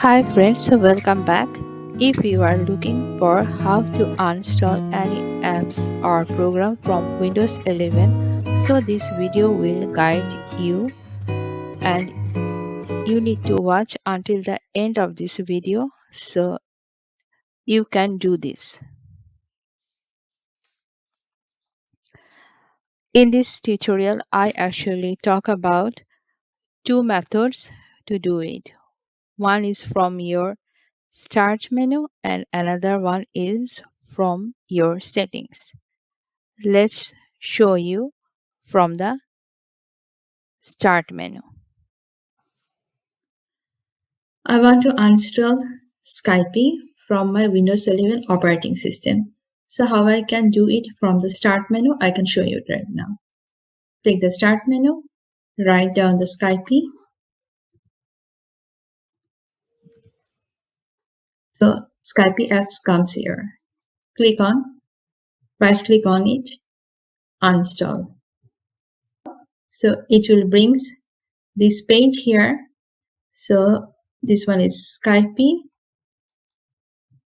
Hi friends, so welcome back. If you are looking for how to uninstall any apps or program from Windows 11, so this video will guide you and you need to watch until the end of this video so you can do this. In this tutorial, I actually talk about two methods to do it. One is from your start menu and another one is from your settings. Let's show you from the start menu. I want to uninstall Skype from my Windows 11 operating system. So how I can do it from the start menu, I can show you right now. Click the start menu, write down the Skype. So Skype apps comes here. Right click on it, uninstall. So it will bring this page here. So this one is Skype,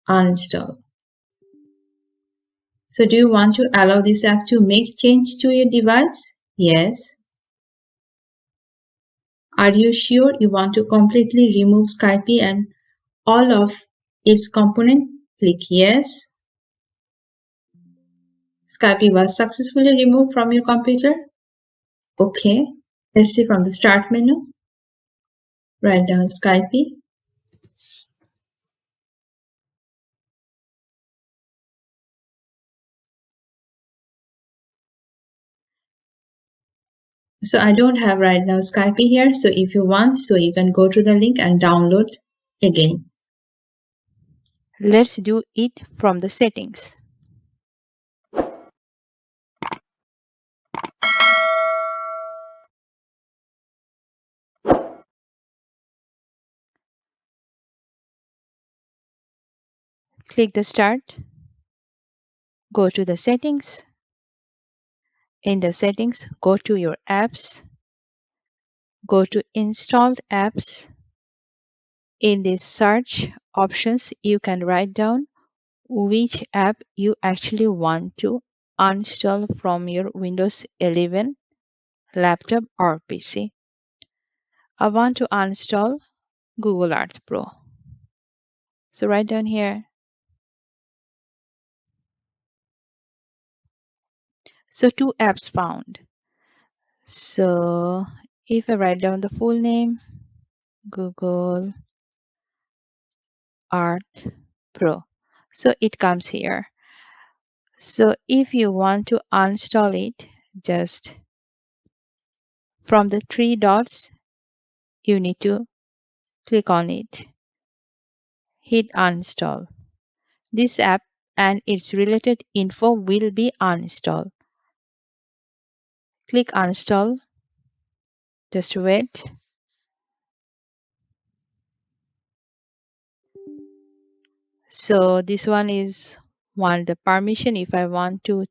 uninstall. So do you want to allow this app to make change to your device? Yes. Are you sure you want to completely remove Skype and all of its components? Click yes. Skype was successfully removed from your computer. Okay. Let's see from the start menu. Write down Skype. So I don't have right now Skype here. So if you want, so you can go to the link and download again. Let's do it from the settings. Click the start. Go to the settings. In the settings, go to your apps. Go to installed apps. In this search options, you can write down which app you actually want to uninstall from your Windows 11 laptop or PC. I want to uninstall Google Earth Pro. So write down here. So two apps found. So if I write down the full name, Google Earth Pro. So it comes here. So if you want to uninstall it, just from the three dots, you need to click on it. Hit uninstall. This app and its related info will be uninstalled. Click uninstall. Just wait. So this one is the permission. If I want to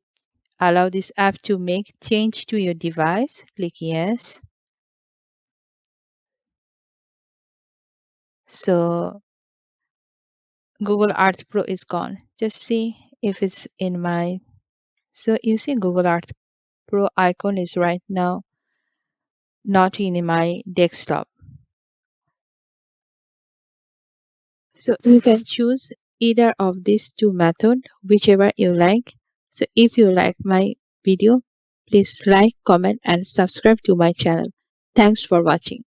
allow this app to make change to your device, click yes. So Google Earth Pro is gone. Just see if it's in my, so you see Google Earth Pro icon is right now not in my desktop. So you can choose either of these two methods, whichever you like. So if you like my video, please like, comment and subscribe to my channel. Thanks for watching.